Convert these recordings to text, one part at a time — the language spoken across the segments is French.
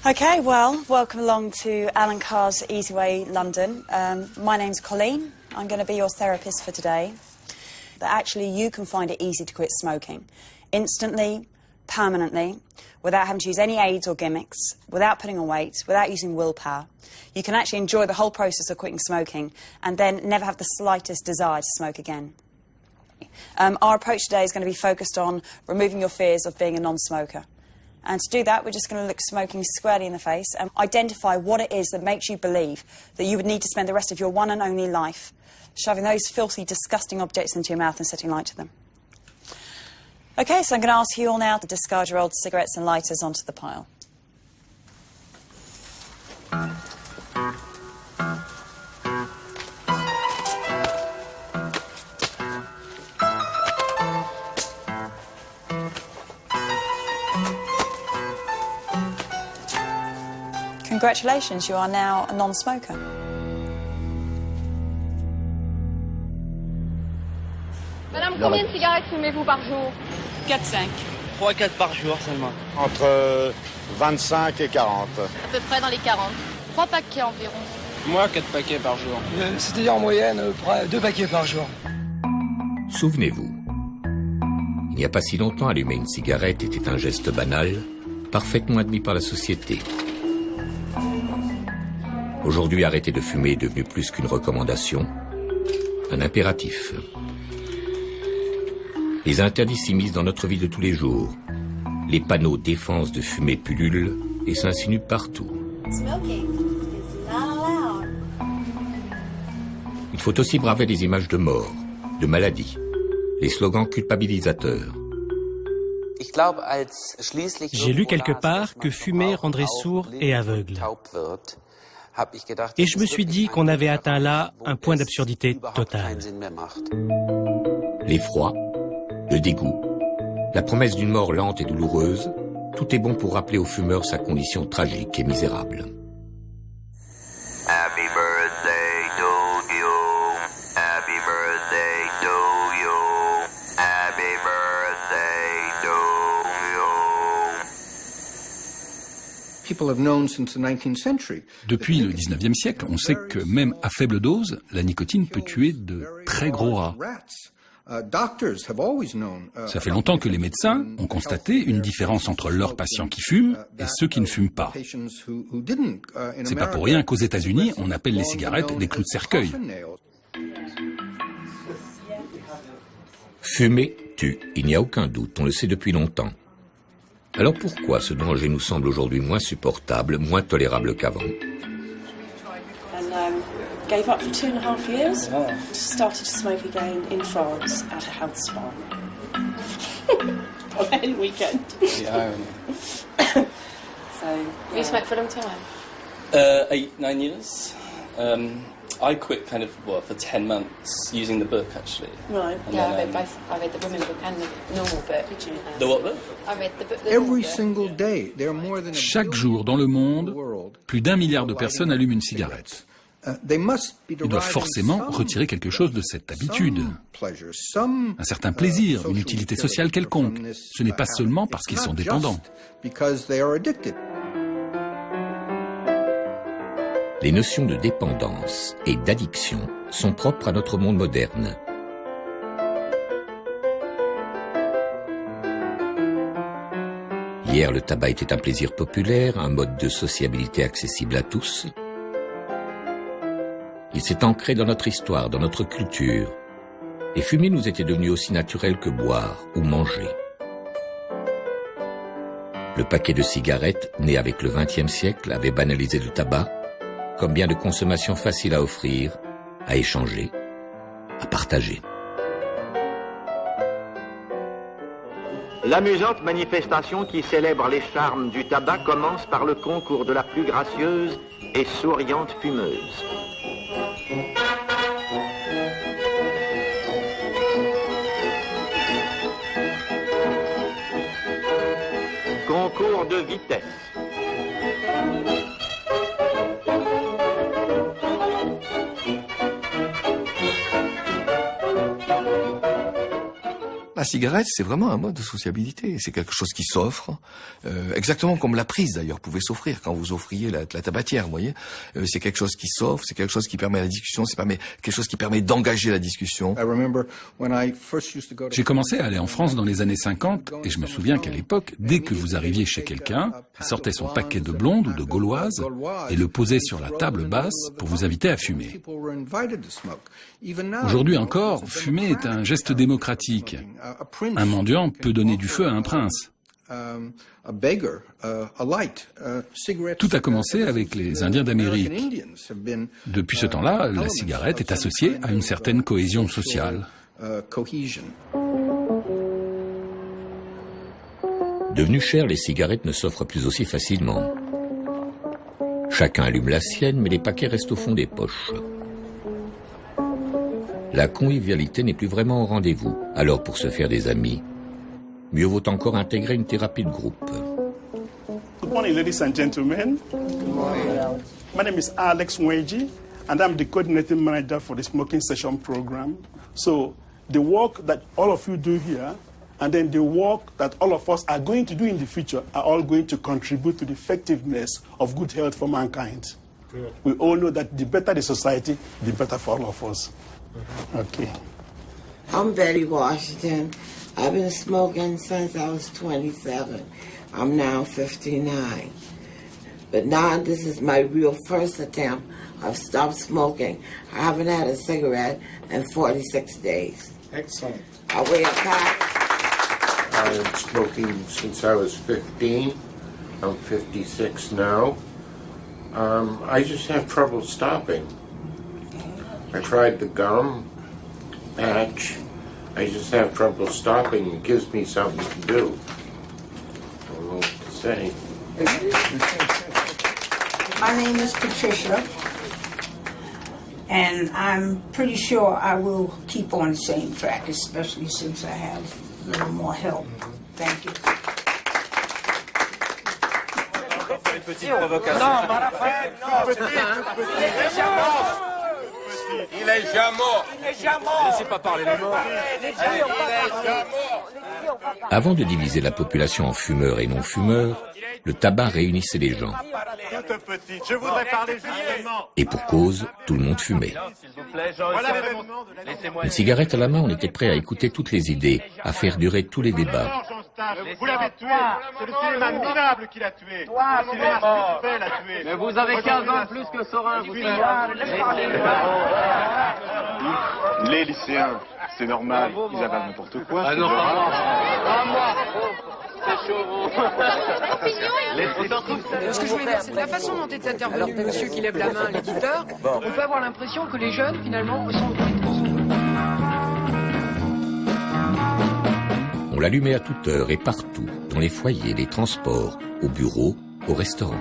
Okay, well, welcome along to Alan Carr's Easy Way London. My name's Colleen. I'm going to be your therapist for today. That actually you can find it easy to quit smoking. Instantly, permanently, without having to use any aids or gimmicks, without putting on weight, without using willpower. You can actually enjoy the whole process of quitting smoking and then never have the slightest desire to smoke again. Our approach today is going to be focused on removing your fears of being a non-smoker. And to do that, we're just going to look smoking squarely in the face and identify what it is that makes you believe that you would need to spend the rest of your one and only life shoving those filthy, disgusting objects into your mouth and setting light to them. OK, so I'm going to ask you all now to discard your old cigarettes and lighters onto the pile. Congratulations, you are now a non-smoker. Madame, combien de cigarettes fumez-vous par jour? 4-5. 3-4 par jour seulement. Entre 25 et 40. À peu près dans les 40. 3 paquets environ. Moi, 4 paquets par jour. C'est-à-dire en moyenne, 2 paquets par jour. Souvenez-vous, il n'y a pas si longtemps, allumer une cigarette était un geste banal, parfaitement admis par la société. Aujourd'hui, arrêter de fumer est devenu plus qu'une recommandation, un impératif. Les interdits s'immiscent dans notre vie de tous les jours. Les panneaux défense de fumer pullulent et s'insinuent partout. Il faut aussi braver les images de mort, de maladie, les slogans culpabilisateurs. J'ai lu quelque part que fumer rendrait sourd et aveugle. Et je me suis dit qu'on avait atteint là un point d'absurdité totale. L'effroi, le dégoût, la promesse d'une mort lente et douloureuse, tout est bon pour rappeler au fumeur sa condition tragique et misérable. Happy birthday to you. Happy birthday to you. Happy birthday to you. Depuis le 19e siècle, on sait que même à faible dose, la nicotine peut tuer de très gros rats. Ça fait longtemps que les médecins ont constaté une différence entre leurs patients qui fument et ceux qui ne fument pas. C'est pas pour rien qu'aux États-Unis, on appelle les cigarettes des clous de cercueil. Fumer tue, il n'y a aucun doute, on le sait depuis longtemps. Alors pourquoi ce danger nous semble aujourd'hui moins supportable, moins tolérable qu'avant? Gave up for 2.5 years. Started to smoke again in France at a health spa. On any weekend. The irony. So, You smoked for a long time? 8-9 years. I quit for 10 months using the book actually. Right. And Yeah, then, I read the women book and the normal book. Did you? The what book? I read the book. The normal book. Chaque jour dans le monde, plus d'1 milliard de personnes allument une cigarette. Ils doivent forcément retirer quelque chose de cette habitude. Un certain plaisir, une utilité sociale quelconque. Ce n'est pas seulement parce qu'ils sont dépendants. Les notions de dépendance et d'addiction sont propres à notre monde moderne. Hier, le tabac était un plaisir populaire, un mode de sociabilité accessible à tous. Il s'est ancré dans notre histoire, dans notre culture. Et fumer nous était devenu aussi naturel que boire ou manger. Le paquet de cigarettes, né avec le XXe siècle, avait banalisé le tabac comme bien de consommation facile à offrir, à échanger, à partager. L'amusante manifestation qui célèbre les charmes du tabac commence par le concours de la plus gracieuse et souriante fumeuse. Concours de vitesse. La cigarette, c'est vraiment un mode de sociabilité. C'est quelque chose qui s'offre, exactement comme la prise d'ailleurs pouvait s'offrir quand vous offriez la tabatière, vous voyez. C'est quelque chose qui s'offre, c'est quelque chose qui permet la discussion, c'est quelque chose qui permet d'engager la discussion. J'ai commencé à aller en France dans les années 50 et je me souviens qu'à l'époque, dès que vous arriviez chez quelqu'un, il sortait son paquet de blondes ou de gauloises et le posait sur la table basse pour vous inviter à fumer. Aujourd'hui encore, fumer est un geste démocratique. Un mendiant peut donner du feu à un prince. Tout a commencé avec les Indiens d'Amérique. Depuis ce temps-là, la cigarette est associée à une certaine cohésion sociale. Devenues chères, les cigarettes ne s'offrent plus aussi facilement. Chacun allume la sienne, mais les paquets restent au fond des poches. La convivialité n'est plus vraiment au rendez-vous. Alors, pour se faire des amis, mieux vaut encore intégrer une thérapie de groupe. Good morning, ladies and gentlemen. Good morning. My name is Alex Nweji, and I'm the coordinating manager for the smoking session program. So, the work that all of you do here, and then the work that all of us are going to do in the future, are all going to contribute to the effectiveness of good health for mankind. Good. We all know that the better the society, the better for all of us. Okay. I'm Betty Washington. I've been smoking since I was 27. I'm now 59. But now this is my real first attempt. I've stopped smoking. I haven't had a cigarette in 46 days. Excellent. I wear a pack. I've been smoking since I was 15. I'm 56 now. I just have trouble stopping. I tried the gum patch. I just have trouble stopping. It gives me something to do. I don't know what to say. My name is Patricia, and I'm pretty sure I will keep on the same track, especially since I have a little more help. Thank you. Il est déjà mort. Laissez pas parler les morts. Avant de diviser la population en fumeurs et non-fumeurs, le tabac réunissait les gens. Et pour cause, tout le monde fumait. Une cigarette à la main, on était prêt à écouter toutes les idées, à faire durer tous les débats. Vous l'avez tué. C'est le cinéma minable qui l'a tué. Le cinéma stupide l'a tué. Mais vous avez 15 ans de plus que Sorin, vous Les lycéens, c'est normal, ils avalent n'importe quoi. Ah non, pas moi. C'est chaud. Ce que je voulais dire, c'est de la façon dont est intervenu le monsieur qui lève la main, l'éditeur, on peut avoir l'impression que les jeunes, finalement, sont... On l'allumait à toute heure et partout, dans les foyers, les transports, au bureau, au restaurant.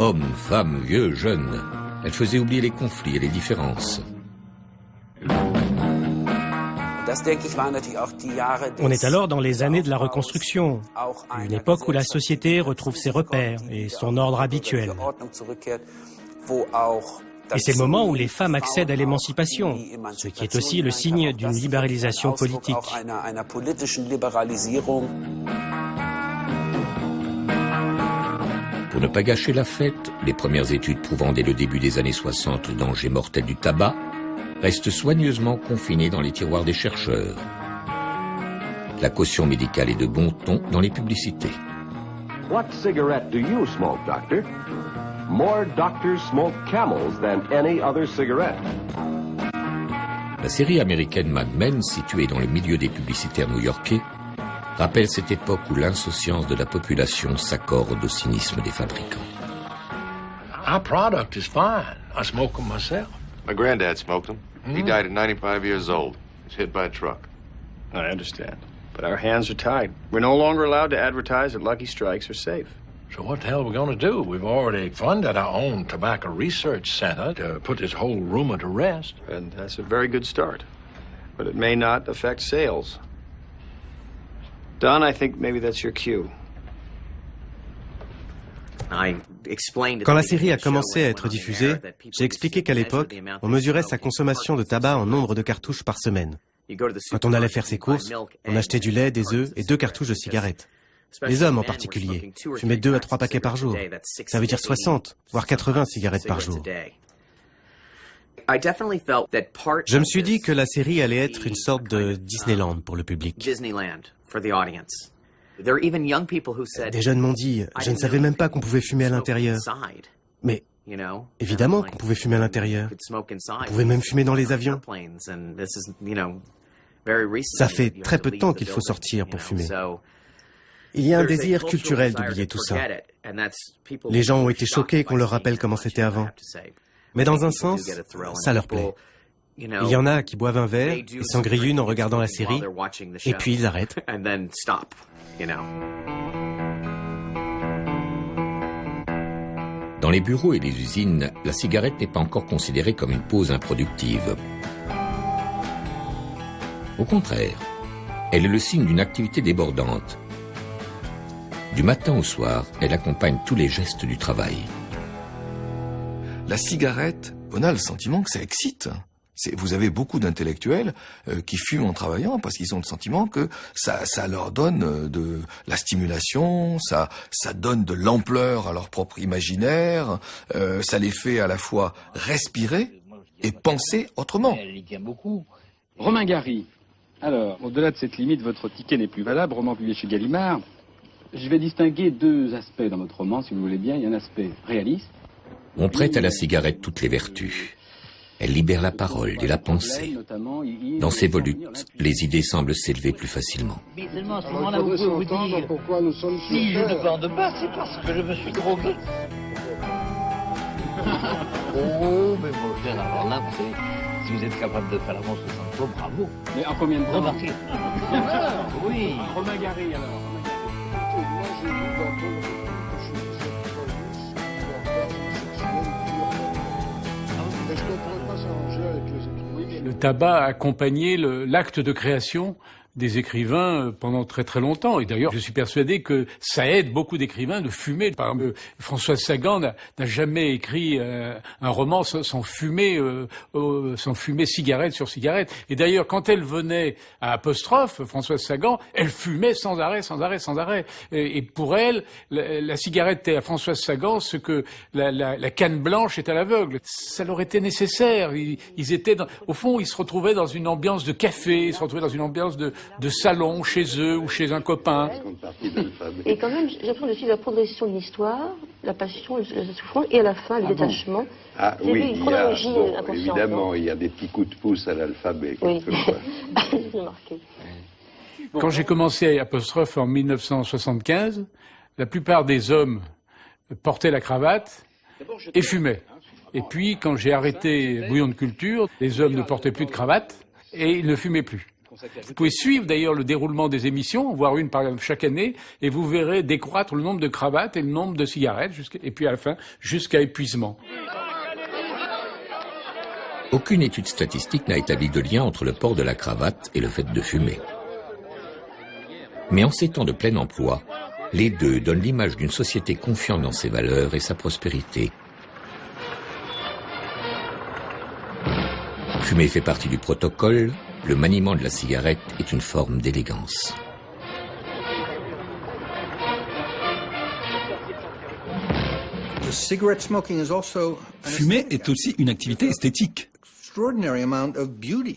Hommes, femmes, vieux, jeunes, elle faisait oublier les conflits et les différences. On est alors dans les années de la reconstruction, une époque où la société retrouve ses repères et son ordre habituel. Et c'est le moment où les femmes accèdent à l'émancipation, ce qui est aussi le signe d'une libéralisation politique. Pour ne pas gâcher la fête, les premières études prouvant dès le début des années 60 le danger mortel du tabac restent soigneusement confinées dans les tiroirs des chercheurs. La caution médicale est de bon ton dans les publicités. What cigarette do you smoke, doctor? More doctors smoke Camels than any other cigarette. La série américaine Mad Men, située dans le milieu des publicitaires new-yorkais, rappelle cette époque où l'insouciance de la population s'accorde au cynisme des fabricants. Our product is fine. I smoke them myself. My granddad smoked them. He died at 95 years old. He was hit by a truck. I understand. But our hands are tied. We're no longer allowed to advertise that Lucky Strikes are safe. So what the hell are we going to do? We've already funded our own tobacco research center to put this whole rumor to rest. And that's a very good start. But it may not affect sales. Don, I think maybe that's your cue. Quand la série a commencé à être diffusée, j'ai expliqué qu'à l'époque, on mesurait sa consommation de tabac en nombre de cartouches par semaine. Quand on allait faire ses courses, on achetait du lait, des œufs et 2 cartouches de cigarettes. Les hommes en particulier fumaient 2 à 3 paquets par jour. Ça veut dire 60, voire 80 cigarettes par jour. Je me suis dit que la série allait être une sorte de Disneyland pour le public. Des jeunes m'ont dit, je ne savais même pas qu'on pouvait fumer à l'intérieur. Mais évidemment qu'on pouvait fumer à l'intérieur. On pouvait même fumer dans les avions. Ça fait très peu de temps qu'il faut sortir pour fumer. Il y a un désir culturel d'oublier tout ça. Les gens ont été choqués qu'on leur rappelle comment c'était avant. Mais dans un sens, ça leur plaît. Il y en a qui boivent un verre et s'en grillent une en regardant la série, et puis ils arrêtent. Dans les bureaux et les usines, la cigarette n'est pas encore considérée comme une pause improductive. Au contraire, elle est le signe d'une activité débordante. Du matin au soir, elle accompagne tous les gestes du travail. La cigarette, on a le sentiment que ça excite. Vous avez beaucoup d'intellectuels qui fument en travaillant parce qu'ils ont le sentiment que ça leur donne de la stimulation, ça donne de l'ampleur à leur propre imaginaire, ça les fait à la fois respirer et penser autrement. Elle y tient beaucoup. Romain Gary, alors, au-delà de cette limite, votre ticket n'est plus valable, roman publié chez Gallimard. Je vais distinguer 2 aspects dans votre roman, si vous voulez bien. Il y a un aspect réaliste. On prête à la cigarette toutes les vertus. Elle libère la parole et la pensée. Dans ses volutes, les idées semblent s'élever plus facilement. Mais seulement à ce moment-là, vous pouvez vous dire, si je ne bande pas, c'est parce que je me suis drogué. Oh, mais mon cher, alors là, si vous êtes capable de faire la manche de Santo, bravo. Mais en combien de temps? Remarquez. Oui. Romain Gary, alors. Le tabac a accompagné l'acte de création des écrivains pendant très très longtemps. Et d'ailleurs, je suis persuadé que ça aide beaucoup d'écrivains de fumer. Par exemple, Françoise Sagan n'a jamais écrit un roman sans fumer cigarette sur cigarette. Et d'ailleurs, quand elle venait à Apostrophe, Françoise Sagan, elle fumait sans arrêt, sans arrêt, sans arrêt. Et pour elle, la cigarette était à Françoise Sagan ce que la canne blanche est à l'aveugle. Ça leur était nécessaire. Ils étaient au fond, ils se retrouvaient dans une ambiance de café, ils se retrouvaient dans une ambiance de salon chez eux ou chez un copain. Et quand même, j'apprends aussi la progression de l'histoire, la passion, la souffrance, et à la fin, le détachement. Ah oui, évidemment, il y a des petits coups de pouce à l'alphabet. Oui. Quand j'ai commencé à Apostrophe en 1975, la plupart des hommes portaient la cravate et fumaient. Et puis, quand j'ai arrêté Bouillon de culture, les hommes ne portaient plus de cravate et ils ne fumaient plus. Vous pouvez suivre d'ailleurs le déroulement des émissions, voir une par exemple chaque année, et vous verrez décroître le nombre de cravates et le nombre de cigarettes, et puis à la fin, jusqu'à épuisement. Aucune étude statistique n'a établi de lien entre le port de la cravate et le fait de fumer. Mais en ces temps de plein emploi, les deux donnent l'image d'une société confiante dans ses valeurs et sa prospérité. Fumer fait partie du protocole, le maniement de la cigarette est une forme d'élégance. Fumer est aussi une activité esthétique.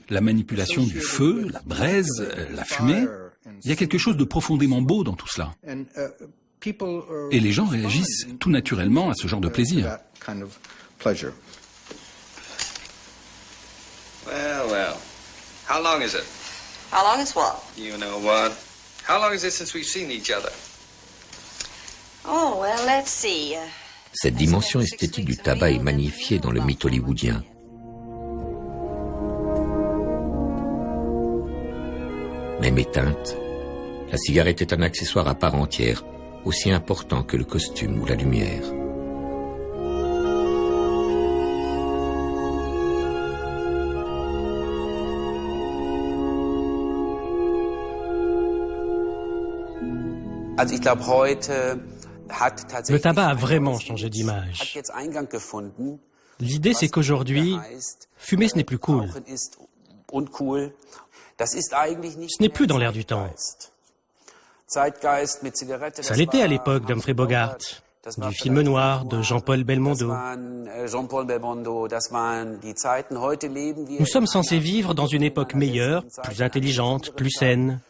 La manipulation du feu, la braise, la fumée, il y a quelque chose de profondément beau dans tout cela. Et les gens réagissent tout naturellement à ce genre de plaisir. Well. How long is it? How long is what? You know what? How long is it since we've seen each other? Oh, well, let's see. Cette dimension esthétique du tabac est magnifiée dans le mythe hollywoodien. Même éteinte, la cigarette est un accessoire à part entière, aussi important que le costume ou la lumière. Also ich glaube, heute Le tabac a vraiment changé d'image. L'idée, c'est qu'aujourd'hui, fumer, ce n'est plus cool. Ce n'est plus dans l'air du temps. Ça l'était à l'époque d'Humphrey Bogart, du film noir de Jean-Paul Belmondo. Nous sommes censés vivre dans une époque meilleure, plus intelligente, plus saine.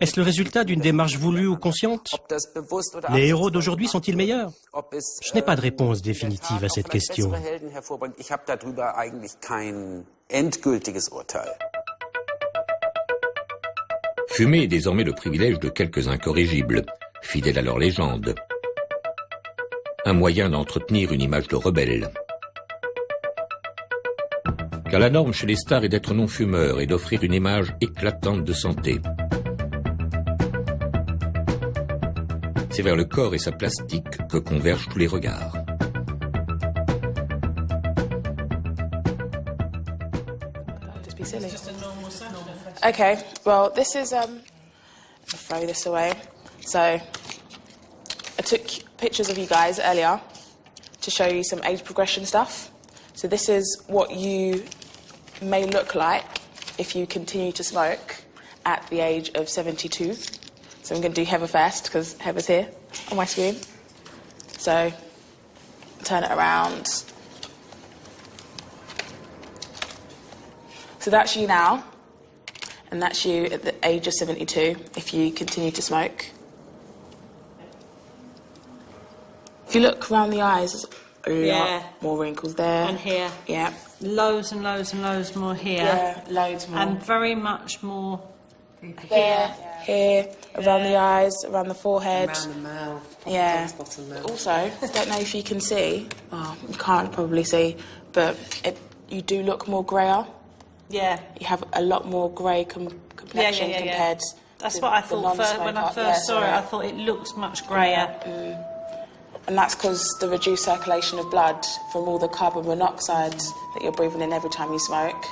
Est-ce le résultat d'une démarche voulue ou consciente? Les héros d'aujourd'hui sont-ils meilleurs? Je n'ai pas de réponse définitive à cette question. Fumer est désormais le privilège de quelques incorrigibles, fidèles à leur légende. Un moyen d'entretenir une image de rebelle. Car la norme chez les stars est d'être non-fumeur et d'offrir une image éclatante de santé. C'est vers le corps et sa plastique que convergent tous les regards. Okay, well, this is, throw this away. So, I took pictures of you guys earlier to show you some age progression stuff. So this is what you may look like if you continue to smoke at the age of 72. So I'm going to do Heather first, because Heather's here on my screen. So, turn it around. So that's you now. And that's you at the age of 72, if you continue to smoke. If you look around the eyes, there's a lot more wrinkles there. And here. Yeah. Loads and loads and loads more here. Yeah, loads more. And very much more here. Here, around the eyes, around the forehead. Around the mouth. Yeah. Also, I don't know if you can see, well, you can't probably see, but you do look more greyer. Yeah. You have a lot more grey complexion compared to That's what I thought when I first saw it. I thought it looks much greyer. And that's because the reduced circulation of blood from all the carbon monoxide that you're breathing in every time you smoke.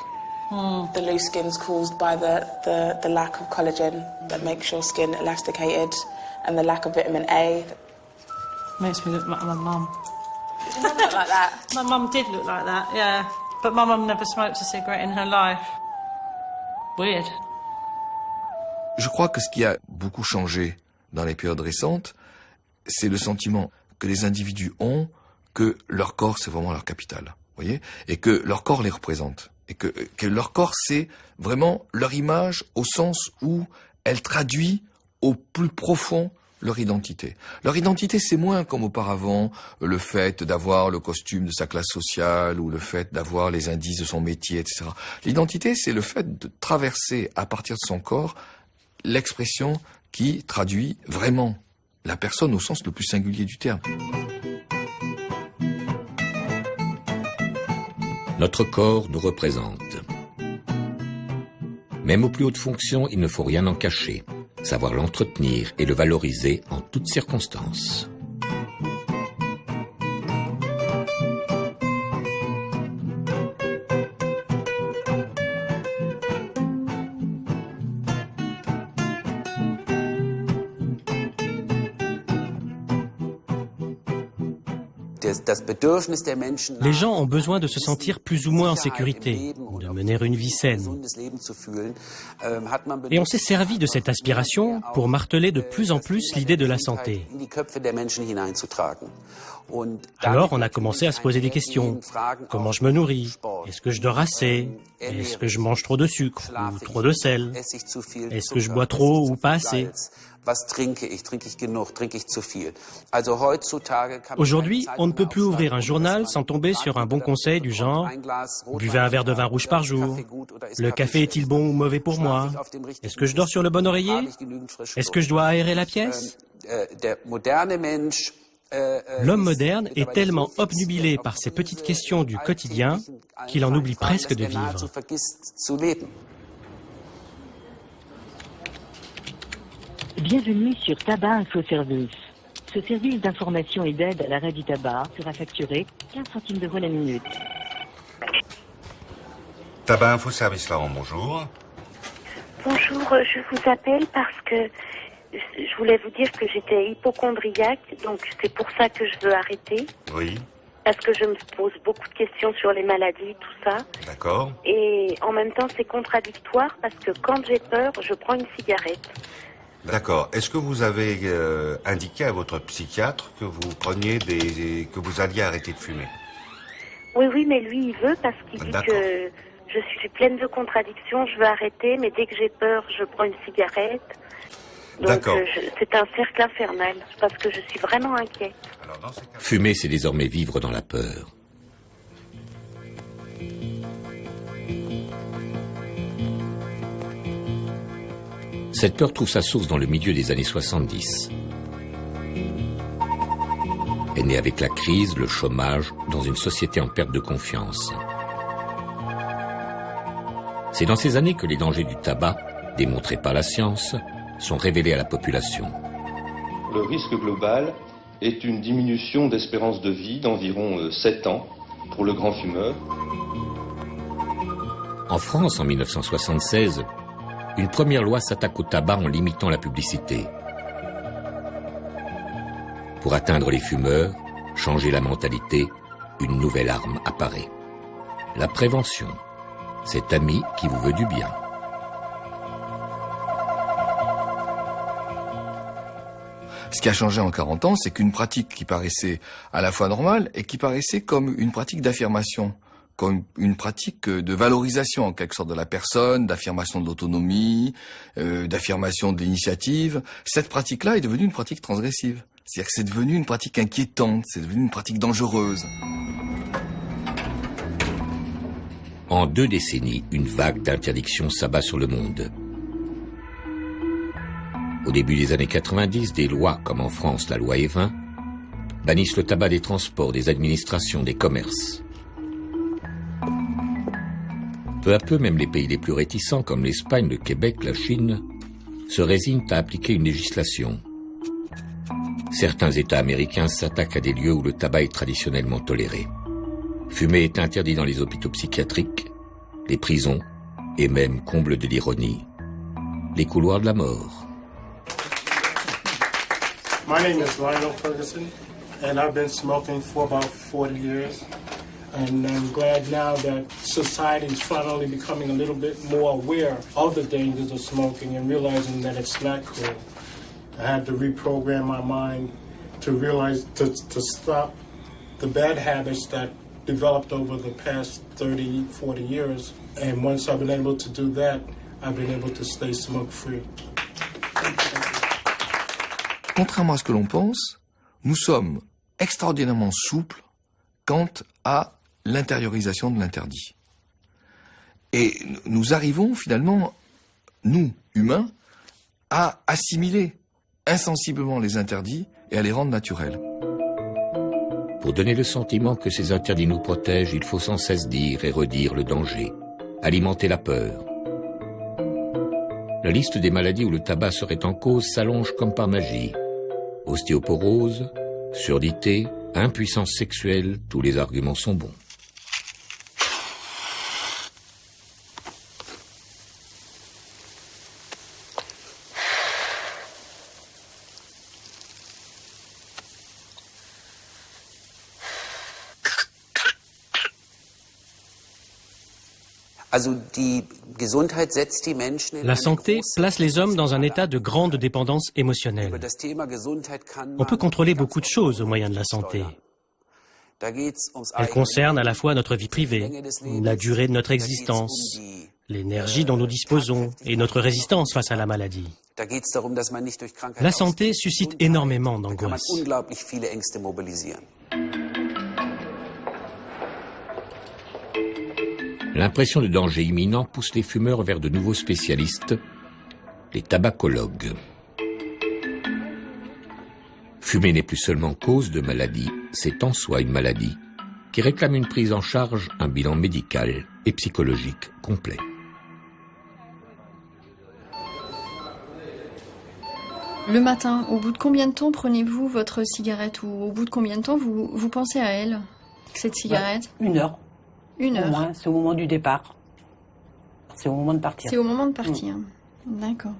The loose skin's caused by the lack of collagen that makes your skin elasticated, and the lack of vitamin A. Makes me look like my mum. Doesn't it look like that? My mum did look like that, yeah. But my mum never smoked a cigarette in her life. Weird. Je crois que ce qui a beaucoup changé dans les périodes récentes, c'est le sentiment que les individus ont que leur corps, c'est vraiment leur capital, voyez, et que leur corps les représente. Et que leur corps, c'est vraiment leur image au sens où elle traduit au plus profond leur identité. Leur identité, c'est moins comme auparavant le fait d'avoir le costume de sa classe sociale ou le fait d'avoir les indices de son métier, etc. L'identité, c'est le fait de traverser à partir de son corps l'expression qui traduit vraiment la personne au sens le plus singulier du terme. Notre corps nous représente. Même aux plus hautes fonctions, il ne faut rien en cacher. Savoir l'entretenir et le valoriser en toutes circonstances. Les gens ont besoin de se sentir plus ou moins en sécurité, de mener une vie saine. Et on s'est servi de cette aspiration pour marteler de plus en plus l'idée de la santé. Alors on a commencé à se poser des questions. Comment je me nourris? Est-ce que je dors assez? Est-ce que je mange trop de sucre ou trop de sel? Est-ce que je bois trop ou pas assez? Aujourd'hui, on ne peut plus ouvrir un journal sans tomber sur un bon conseil du genre « Buvez un verre de vin rouge par jour »,« Le café est-il bon ou mauvais pour moi ?»« Est-ce que je dors sur le bon oreiller ?»« Est-ce que je dois aérer la pièce ?» L'homme moderne est tellement obnubilé par ces petites questions du quotidien qu'il en oublie presque de vivre. Bienvenue sur Tabac Info Service. Ce service d'information et d'aide à l'arrêt du tabac sera facturé 15 centimes d'euros la minute. Tabac Info Service, Laurent, bonjour. Bonjour, je vous appelle parce que je voulais vous dire que j'étais hypocondriaque, donc c'est pour ça que je veux arrêter. Oui. Parce que je me pose beaucoup de questions sur les maladies, tout ça. D'accord. Et en même temps, c'est contradictoire parce que quand j'ai peur, je prends une cigarette. D'accord. Est-ce que vous avez indiqué à votre psychiatre que vous preniez que vous alliez arrêter de fumer? Oui, mais lui, il veut parce qu'il dit que je suis pleine de contradictions, je veux arrêter, mais dès que j'ai peur, je prends une cigarette. Donc c'est un cercle infernal, parce que je suis vraiment inquiète. Fumer, c'est désormais vivre dans la peur. Cette peur trouve sa source dans le milieu des années 70. Elle naît avec la crise, le chômage, dans une société en perte de confiance. C'est dans ces années que les dangers du tabac, démontrés par la science, sont révélés à la population. Le risque global est une diminution d'espérance de vie d'environ 7 ans pour le grand fumeur. En France, en 1976, une première loi s'attaque au tabac en limitant la publicité. Pour atteindre les fumeurs, changer la mentalité, une nouvelle arme apparaît. La prévention, cet ami qui vous veut du bien. Ce qui a changé en 40 ans, c'est qu'une pratique qui paraissait à la fois normale et qui paraissait comme une pratique d'affirmation, comme une pratique de valorisation en quelque sorte de la personne, d'affirmation de l'autonomie, d'affirmation de l'initiative. Cette pratique-là est devenue une pratique transgressive. C'est-à-dire que c'est devenu une pratique inquiétante, c'est devenu une pratique dangereuse. En 2 décennies, une vague d'interdictions s'abat sur le monde. Au début des années 90, des lois, comme en France la loi Evin, bannissent le tabac des transports, des administrations, des commerces. Peu à peu, même les pays les plus réticents, comme l'Espagne, le Québec, la Chine, se résignent à appliquer une législation. Certains États américains s'attaquent à des lieux où le tabac est traditionnellement toléré. Fumer est interdit dans les hôpitaux psychiatriques, les prisons, et même, comble de l'ironie, les couloirs de la mort. My name is Lionel Ferguson, and I've been smoking for about 40 years. And I'm glad now that society is finally becoming a little bit more aware of the dangers of smoking and realizing that it's not cool. I had to reprogram my mind to realize to stop the bad habits that developed over the past 30, 40 years. And once I've been able to do that, I've been able to stay smoke-free. Contrairement à ce que l'on pense, nous sommes extraordinairement souples quant à l'intériorisation de l'interdit. Et nous arrivons finalement, nous, humains, à assimiler insensiblement les interdits et à les rendre naturels. Pour donner le sentiment que ces interdits nous protègent, il faut sans cesse dire et redire le danger, alimenter la peur. La liste des maladies où le tabac serait en cause s'allonge comme par magie. Ostéoporose, surdité, impuissance sexuelle, tous les arguments sont bons. La santé place les hommes dans un état de grande dépendance émotionnelle. On peut contrôler beaucoup de choses au moyen de la santé. Elle concerne à la fois notre vie privée, la durée de notre existence, l'énergie dont nous disposons et notre résistance face à la maladie. La santé suscite énormément d'angoisse. L'impression de danger imminent pousse les fumeurs vers de nouveaux spécialistes, les tabacologues. Fumer n'est plus seulement cause de maladie, c'est en soi une maladie qui réclame une prise en charge, un bilan médical et psychologique complet. Le matin, au bout de combien de temps prenez-vous votre cigarette ou au bout de combien de temps vous pensez à elle, cette cigarette? 1 heure. 1 heure. Au moins, c'est au moment du départ. C'est au moment de partir. C'est au moment de partir. D'accord.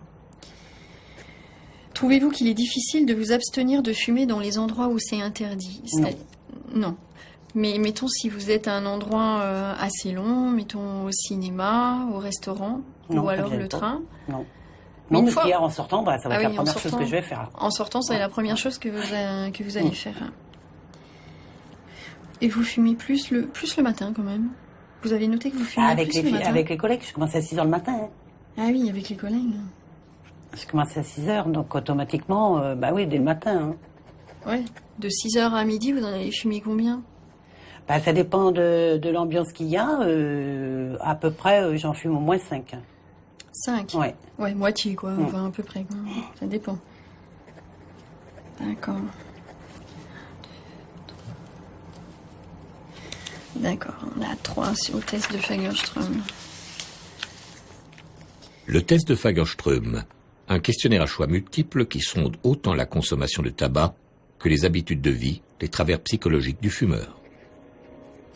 Trouvez-vous qu'il est difficile de vous abstenir de fumer dans les endroits où c'est interdit? Non. Mais mettons si vous êtes à un endroit assez long, mettons au cinéma, au restaurant, ou alors le train. Non. Non, mais hier, en sortant, ça va être la première chose que je vais faire. En sortant, ça va être la première chose que vous allez faire. Et vous fumez plus le matin quand même? Vous avez noté que vous fumez plus le matin? Avec les collègues, je commence à 6h le matin. Hein. Ah oui, avec les collègues. Je commence à 6h, donc automatiquement, oui, dès le matin. Hein. Ouais, de 6h à midi, vous en avez fumé combien? Ça dépend de l'ambiance qu'il y a. À peu près, j'en fume au moins 5. 5? Ouais. Ouais, moitié, quoi. Enfin, à peu près, quoi. Ça dépend. D'accord. D'accord, on a 3 sur le test de Fagerström. Le test de Fagerström, un questionnaire à choix multiples qui sonde autant la consommation de tabac que les habitudes de vie, les travers psychologiques du fumeur.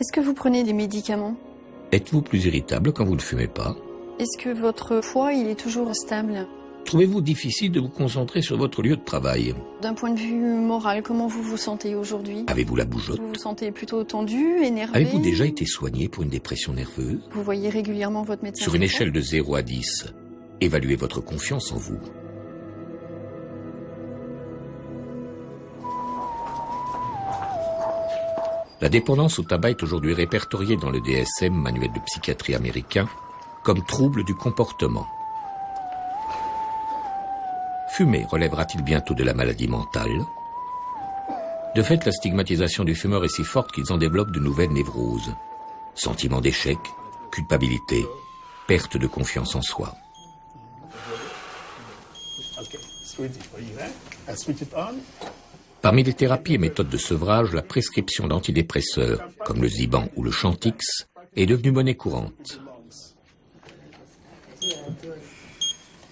Est-ce que vous prenez des médicaments? Êtes-vous plus irritable quand vous ne fumez pas? Est-ce que votre foie, il est toujours stable? Trouvez-vous difficile de vous concentrer sur votre lieu de travail? D'un point de vue moral, comment vous vous sentez aujourd'hui? Avez-vous la bougeotte? Vous vous sentez plutôt tendu, énervé? Avez-vous déjà été soigné pour une dépression nerveuse? Vous voyez régulièrement votre médecin? Sur une échelle de 0 à 10, évaluez votre confiance en vous. La dépendance au tabac est aujourd'hui répertoriée dans le DSM, manuel de psychiatrie américain, comme trouble du comportement. Fumer relèvera-t-il bientôt de la maladie mentale? De fait, la stigmatisation du fumeur est si forte qu'ils en développent de nouvelles névroses. Sentiment d'échec, culpabilité, perte de confiance en soi. Parmi les thérapies et méthodes de sevrage, la prescription d'antidépresseurs, comme le Ziban ou le Chantix, est devenue monnaie courante.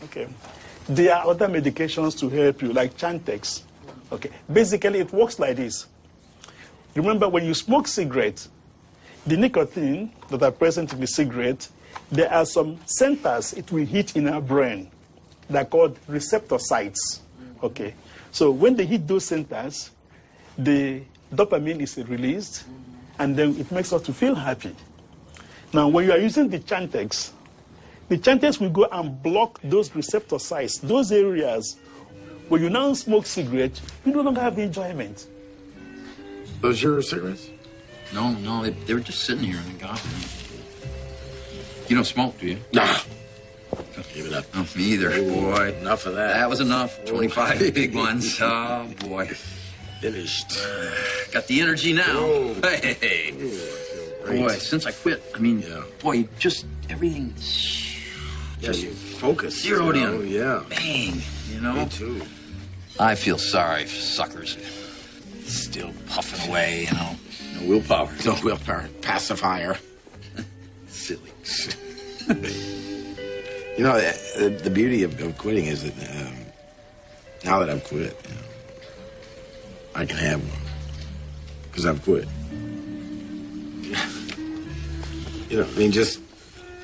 Okay. There are other medications to help you, like Chantix. Okay. Basically, it works like this. Remember, when you smoke cigarettes, the nicotine that are present in the cigarette, there are some centers it will hit in our brain. They're called receptor sites. Okay. So when they hit those centers, the dopamine is released, and then it makes us to feel happy. Now, when you are using the Chantix will go and block those receptor sites, those areas where you now smoke cigarettes, you no longer have the enjoyment. Those your cigarettes? No, they were just sitting here in the garden. You don't smoke, do you? Nah. Give it up. No, me either. Boy. Enough of that. That was enough. 25 big ones. Oh, boy. Finished. Got the energy now. Oh. Hey. Boy, since I quit, boy, just everything... Just focus. Zeroed in. Oh, yeah. Bang, Me too. I feel sorry for suckers. Still puffing away, No willpower. No willpower. Pacifier. Silly. The beauty of quitting is that now that I've quit, I can have one. Because I've quit. Just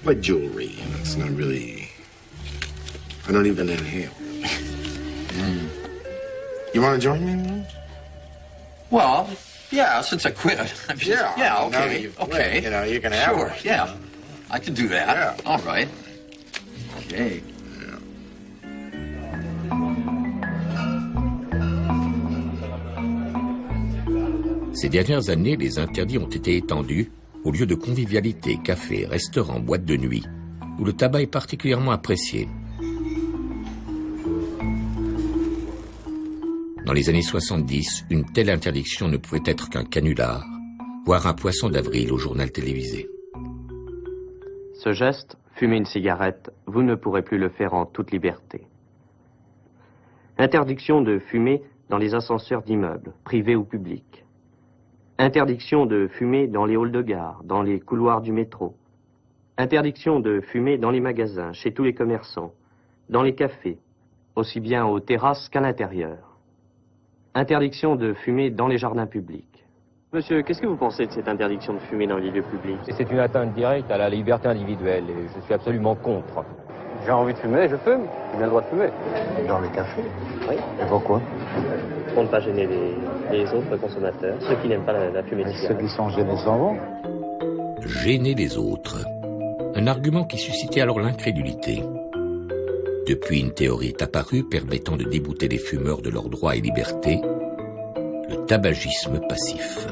like jewelry, it's not really... I don't even inhale, really. You want to join me? Well, yeah, since I quit. Okay. Now that you've quit, you can have one. Sure, yeah. I can do that. Yeah. All right. Okay. Ces dernières années, les interdits ont été étendus aux lieux de convivialité, cafés, restaurants, boîtes de nuit, où le tabac est particulièrement apprécié. Dans les années 70, une telle interdiction ne pouvait être qu'un canular, voire un poisson d'avril au journal télévisé. Ce geste, fumer une cigarette, vous ne pourrez plus le faire en toute liberté. Interdiction de fumer dans les ascenseurs d'immeubles, privés ou publics. Interdiction de fumer dans les halls de gare, dans les couloirs du métro. Interdiction de fumer dans les magasins, chez tous les commerçants, dans les cafés, aussi bien aux terrasses qu'à l'intérieur. Interdiction de fumer dans les jardins publics. Monsieur, qu'est-ce que vous pensez de cette interdiction de fumer dans les lieux publics? C'est une atteinte directe à la liberté individuelle et je suis absolument contre. J'ai envie de fumer, je fume. J'ai bien le droit de fumer. Dans le café? Oui. Et pourquoi? Pour ne pas gêner les autres consommateurs, ceux qui n'aiment pas la fumée de cigarette. Ceux qui sont gênés s'en vont. Gêner les autres. Un argument qui suscitait alors l'incrédulité. Depuis, une théorie est apparue permettant de débouter les fumeurs de leurs droits et libertés, le tabagisme passif.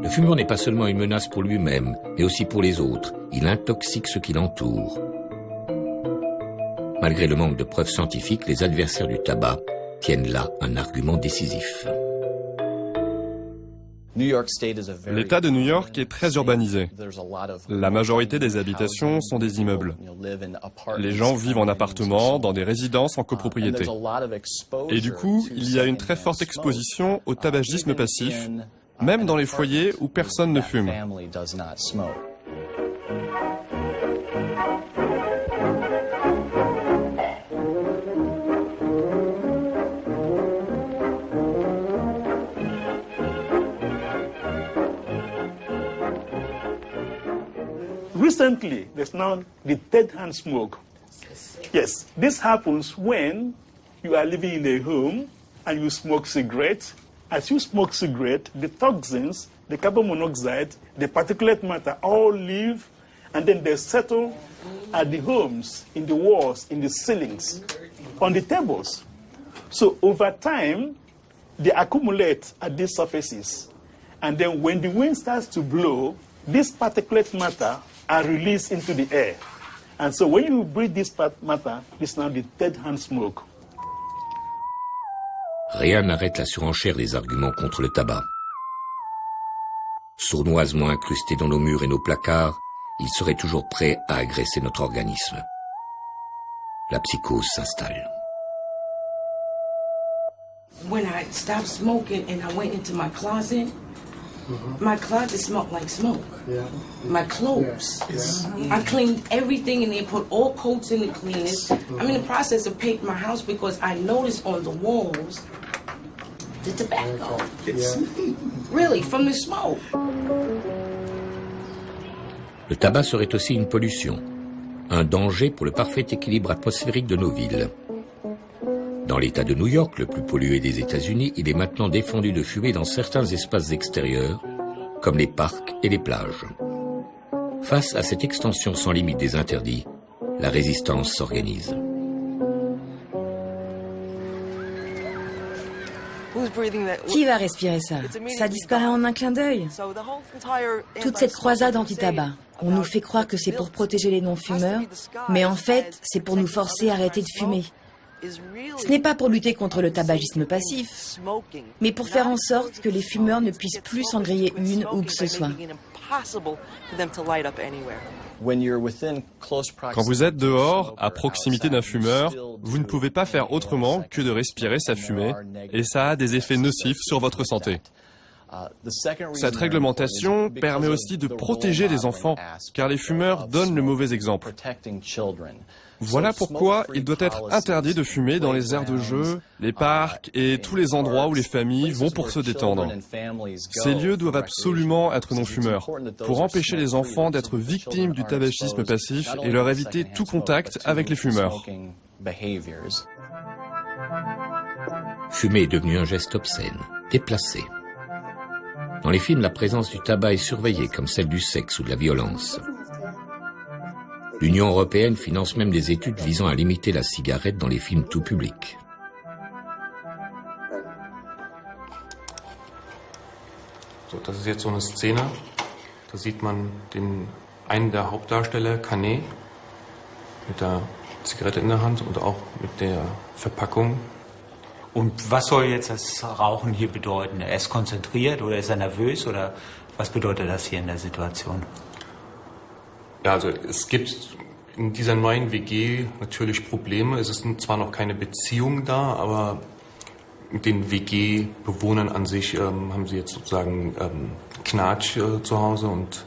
Le fumeur n'est pas seulement une menace pour lui-même, mais aussi pour les autres. Il intoxique ceux qui l'entourent. Malgré le manque de preuves scientifiques, les adversaires du tabac tiennent là un argument décisif. L'État de New York est très urbanisé. La majorité des habitations sont des immeubles. Les gens vivent en appartements, dans des résidences en copropriété. Et du coup, il y a une très forte exposition au tabagisme passif, même dans les foyers où personne ne fume. Recently, there's now the third-hand smoke. Yes, this happens when you are living in a home and you smoke cigarettes. As you smoke cigarette, the toxins, the carbon monoxide, the particulate matter all leave and then they settle at the homes, in the walls, in the ceilings, on the tables. So over time, they accumulate at these surfaces. And then when the wind starts to blow, this particulate matter are released into the air. And so when you breathe this matter, it's now the third-hand smoke. Rien n'arrête la surenchère des arguments contre le tabac. Sournoisement incrustés dans nos murs et nos placards, ils seraient toujours prêts à agresser notre organisme. La psychose s'installe. When I stopped smoking and I went into my closet, my closet smelled like smoke. Yeah. My clothes. Yeah. I cleaned everything and they put all coats in the cleaners. I'm in the process of painting my house because I noticed on the walls the tobacco. Really, from the smoke. Le tabac serait aussi une pollution, un danger pour le parfait équilibre atmosphérique de nos villes. Dans l'État de New York, le plus pollué des États-Unis, il est maintenant défendu de fumer dans certains espaces extérieurs, comme les parcs et les plages. Face à cette extension sans limite des interdits, la résistance s'organise. Qui va respirer ça? Ça disparaît en un clin d'œil. Toute cette croisade anti-tabac, on nous fait croire que c'est pour protéger les non-fumeurs, mais en fait, c'est pour nous forcer à arrêter de fumer. Ce n'est pas pour lutter contre le tabagisme passif, mais pour faire en sorte que les fumeurs ne puissent plus s'en griller une où que ce soit. Quand vous êtes dehors, à proximité d'un fumeur, vous ne pouvez pas faire autrement que de respirer sa fumée, et ça a des effets nocifs sur votre santé. Cette réglementation permet aussi de protéger les enfants, car les fumeurs donnent le mauvais exemple. Voilà pourquoi il doit être interdit de fumer dans les aires de jeu, les parcs et tous les endroits où les familles vont pour se détendre. Ces lieux doivent absolument être non-fumeurs, pour empêcher les enfants d'être victimes du tabagisme passif et leur éviter tout contact avec les fumeurs. Fumer est devenu un geste obscène, déplacé. Dans les films, la présence du tabac est surveillée comme celle du sexe ou de la violence. L'Union européenne finance même des études visant à limiter la cigarette dans les films tout public. So, das ist jetzt so eine Szene. Da sieht man einen der Hauptdarsteller, Canet, mit der Zigarette in der Hand und auch mit der Verpackung. Und was soll jetzt das Rauchen hier bedeuten? Er ist konzentriert oder ist er nervös oder was bedeutet das hier in der Situation? Ja, also es gibt in dieser neuen WG natürlich Probleme. Es ist zwar noch keine Beziehung da, aber mit den WG-Bewohnern an sich haben sie jetzt sozusagen Knatsch zu Hause und...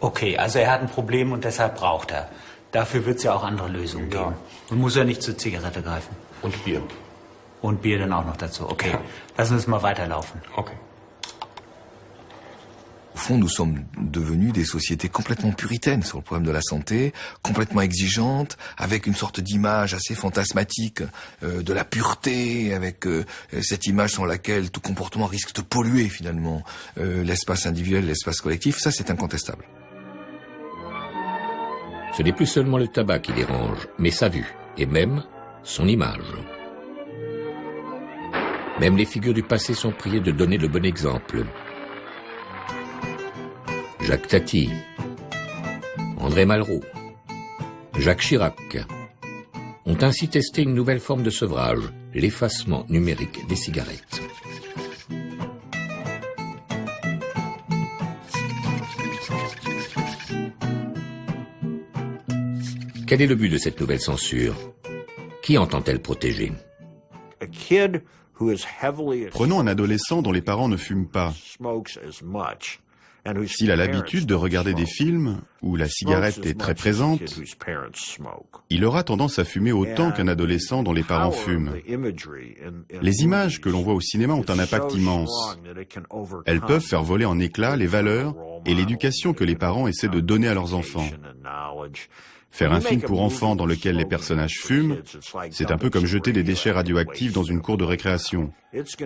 Okay, also er hat ein Problem und deshalb raucht er. Dafür wird es ja auch andere Lösungen geben. Und muss er nicht zur Zigarette greifen. Und Bier. Und Bier dann auch noch dazu. Okay, lassen wir es mal weiterlaufen. Okay. fond, nous sommes devenus des sociétés complètement puritaines sur le problème de la santé, complètement exigeantes, avec une sorte d'image assez fantasmatique de la pureté, avec cette image sur laquelle tout comportement risque de polluer finalement l'espace individuel, l'espace collectif. Ça, c'est incontestable. Ce n'est plus seulement le tabac qui dérange, mais sa vue, et même son image. Même les figures du passé sont priées de donner le bon exemple. Jacques Tati, André Malraux, Jacques Chirac ont ainsi testé une nouvelle forme de sevrage, l'effacement numérique des cigarettes. Quel est le but de cette nouvelle censure? Qui entend-elle protéger? Prenons un adolescent dont les parents ne fument pas. S'il a l'habitude de regarder des films où la cigarette est très présente, il aura tendance à fumer autant qu'un adolescent dont les parents fument. Les images que l'on voit au cinéma ont un impact immense. Elles peuvent faire voler en éclats les valeurs et l'éducation que les parents essaient de donner à leurs enfants. Faire un film pour enfants dans lequel les personnages fument, c'est un peu comme jeter des déchets radioactifs dans une cour de récréation.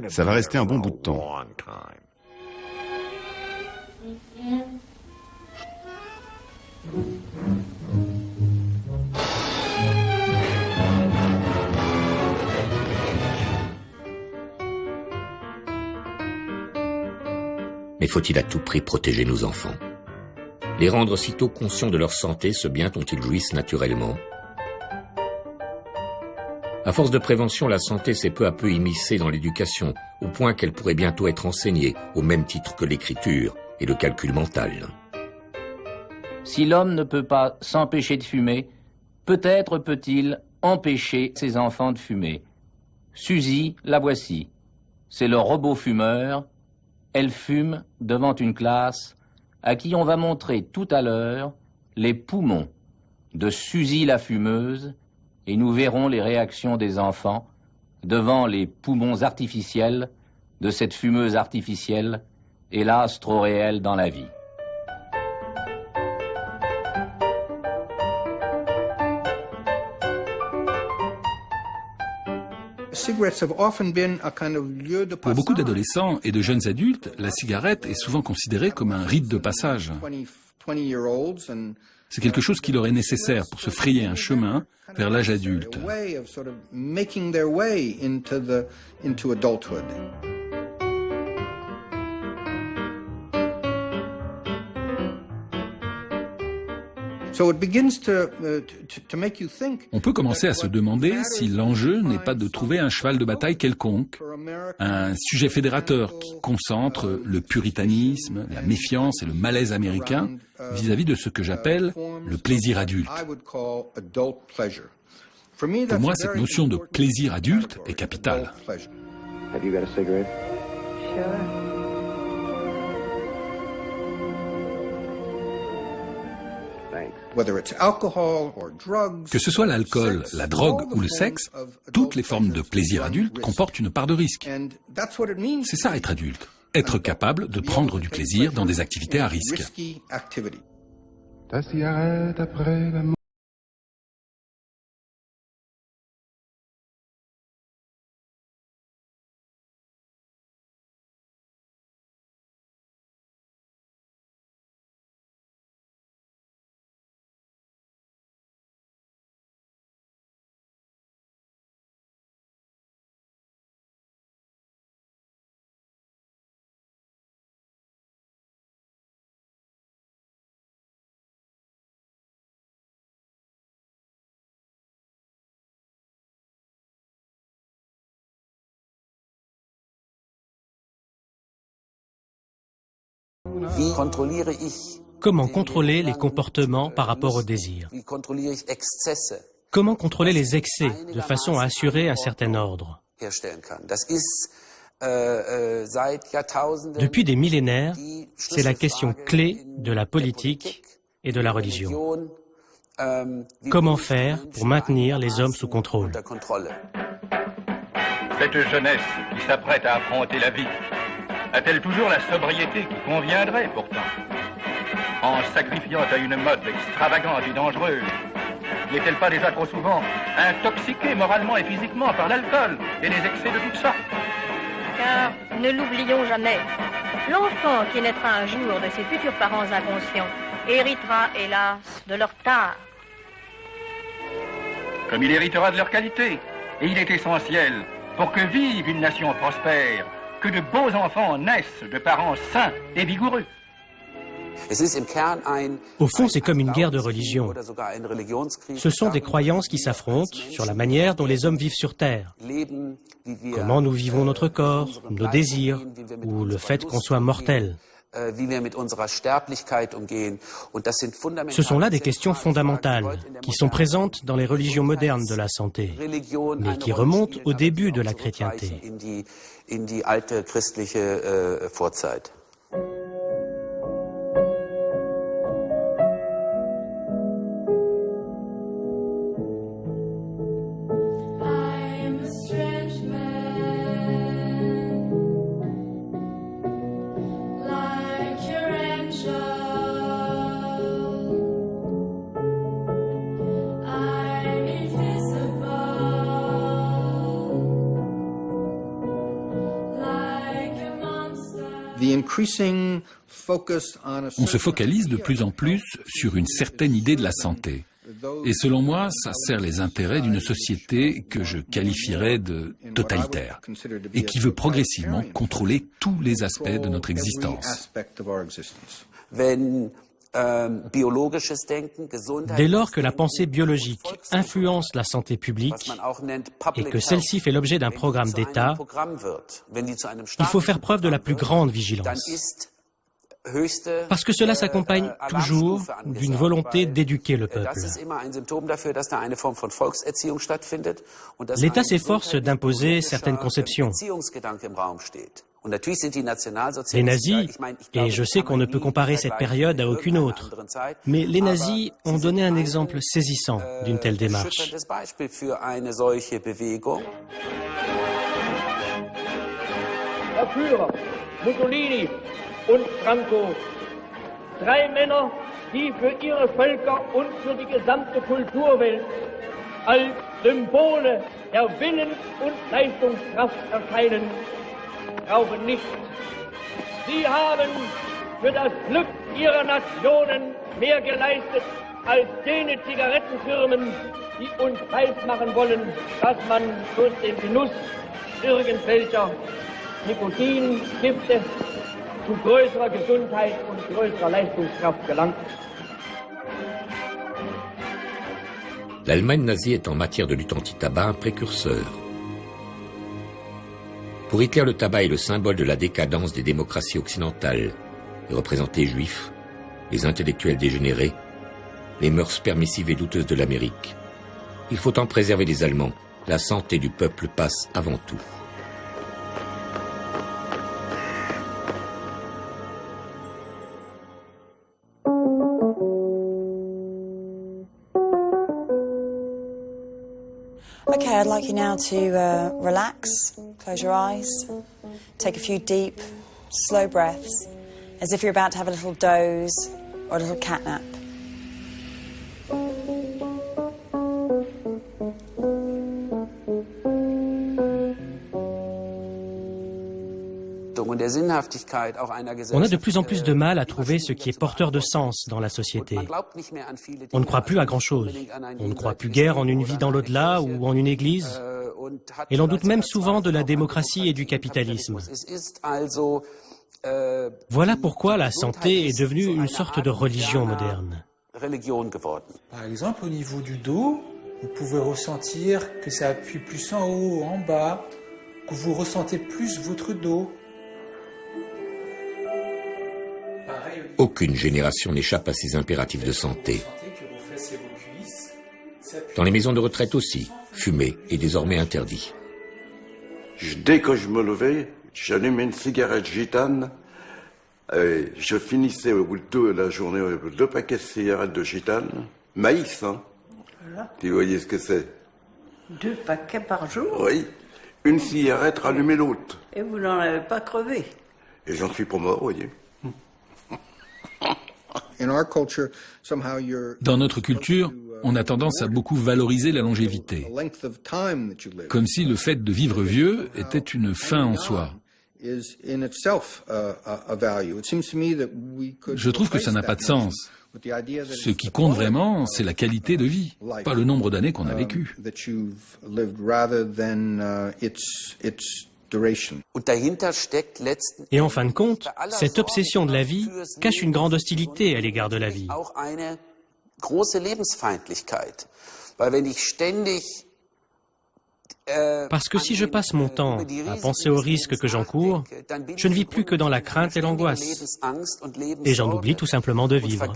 Ça va rester un bon bout de temps. Mais faut-il à tout prix protéger nos enfants? Les rendre sitôt conscients de leur santé, ce bien dont ils jouissent naturellement? À force de prévention, la santé s'est peu à peu immiscée dans l'éducation, au point qu'elle pourrait bientôt être enseignée, au même titre que l'écriture et le calcul mental. Si l'homme ne peut pas s'empêcher de fumer, peut-être peut-il empêcher ses enfants de fumer. Suzy, la voici. C'est le robot fumeur. Elle fume devant une classe à qui on va montrer tout à l'heure les poumons de Suzy la fumeuse, et nous verrons les réactions des enfants devant les poumons artificiels de cette fumeuse artificielle, hélas trop réelle dans la vie. Pour beaucoup d'adolescents et de jeunes adultes, la cigarette est souvent considérée comme un rite de passage. C'est quelque chose qui leur est nécessaire pour se frayer un chemin vers l'âge adulte. On peut commencer à se demander si l'enjeu n'est pas de trouver un cheval de bataille quelconque, un sujet fédérateur qui concentre le puritanisme, la méfiance et le malaise américain vis-à-vis de ce que j'appelle le plaisir adulte. Pour moi, cette notion de plaisir adulte est capitale. Que ce soit l'alcool, la drogue ou le sexe, toutes les formes de plaisir adulte comportent une part de risque. C'est ça être adulte, être capable de prendre du plaisir dans des activités à risque. Ta cigarette après la mort. Comment contrôler les comportements par rapport au désir? Comment contrôler les excès de façon à assurer un certain ordre? Depuis des millénaires, c'est la question clé de la politique et de la religion. Comment faire pour maintenir les hommes sous contrôle? Cette jeunesse qui s'apprête à affronter la vie, A-t-elle toujours la sobriété qui conviendrait pourtant? En sacrifiant à une mode extravagante et dangereuse, n'est-elle pas déjà trop souvent intoxiquée moralement et physiquement par l'alcool et les excès de toutes sortes? Car, ne l'oublions jamais, l'enfant qui naîtra un jour de ses futurs parents inconscients héritera, hélas, de leur tard. Comme il héritera de leur qualité. Et il est essentiel, pour que vive une nation prospère, que de beaux enfants naissent de parents sains et vigoureux. Au fond, c'est comme une guerre de religion. Ce sont des croyances qui s'affrontent sur la manière dont les hommes vivent sur Terre. Comment nous vivons notre corps, nos désirs, ou le fait qu'on soit mortel. Ce sont là des questions fondamentales, qui sont présentes dans les religions modernes de la santé, mais qui remontent au début de la chrétienté. On se focalise de plus en plus sur une certaine idée de la santé. Et selon moi, ça sert les intérêts d'une société que je qualifierais de totalitaire et qui veut progressivement contrôler tous les aspects de notre existence. Dès lors que la pensée biologique influence la santé publique et que celle-ci fait l'objet d'un programme d'État, il faut faire preuve de la plus grande vigilance. Parce que cela s'accompagne toujours d'une volonté d'éduquer le peuple. L'État s'efforce d'imposer certaines conceptions. Les nazis, et je sais qu'on ne peut comparer cette période à aucune autre, mais les nazis ont donné un exemple saisissant d'une telle démarche. Mussolini und Franco, drei Männer, die für ihre Völker und für die gesamte Kulturwelt als Symbole der Willens- und Leistungskraft erscheinen, brauchen nicht. Sie haben für das Glück ihrer Nationen mehr geleistet als jene Zigarettenfirmen, die uns weismachen wollen, dass man durch den Genuss irgendwelcher Nikotingifte zu größerer Gesundheit und größerer Leistungskraft gelangt. L'Allemagne nazie est en matière de lutte anti-tabac un précurseur. Pour Hitler, le tabac est le symbole de la décadence des démocraties occidentales. Les représentés juifs, les intellectuels dégénérés, les mœurs permissives et douteuses de l'Amérique. Il faut en préserver les Allemands. La santé du peuple passe avant tout. Okay, I'd like you now to relax, close your eyes, take a few deep, slow breaths, as if you're about to have a little doze or a little catnap. On a de plus en plus de mal à trouver ce qui est porteur de sens dans la société. On ne croit plus à grand-chose. On ne croit plus guère en une vie dans l'au-delà ou en une église. Et l'on doute même souvent de la démocratie et du capitalisme. Voilà pourquoi la santé est devenue une sorte de religion moderne. Par exemple, au niveau du dos, vous pouvez ressentir que ça appuie plus en haut ou en bas, que vous ressentez plus votre dos. Aucune génération n'échappe à ces impératifs de santé. Dans les maisons de retraite aussi, fumer est désormais interdit. Dès que je me levais, j'allumais une cigarette gitane. Et je finissais au bout de la journée 2 paquets de cigarettes de gitane. Maïs, hein. Voilà. Tu voyez ce que c'est? 2 paquets par jour? Oui. Une cigarette rallumait l'autre. Et vous n'en avez pas crevé? Et j'en suis pour mort, vous voyez. Dans notre culture, on a tendance à beaucoup valoriser la longévité, comme si le fait de vivre vieux était une fin en soi. Je trouve que ça n'a pas de sens. Ce qui compte vraiment, c'est la qualité de vie, pas le nombre d'années qu'on a vécu. Et en fin de compte, cette obsession de la vie cache une grande hostilité à l'égard de la vie. Parce que si je passe mon temps à penser aux risques que j'encours, je ne vis plus que dans la crainte et l'angoisse. Et j'en oublie tout simplement de vivre.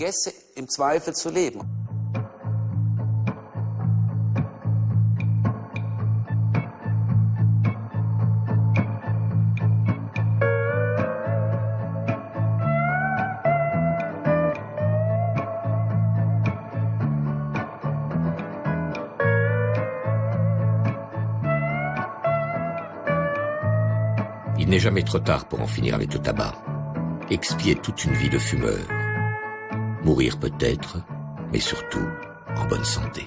Il n'est jamais trop tard pour en finir avec le tabac. Expier toute une vie de fumeur. Mourir peut-être, mais surtout en bonne santé.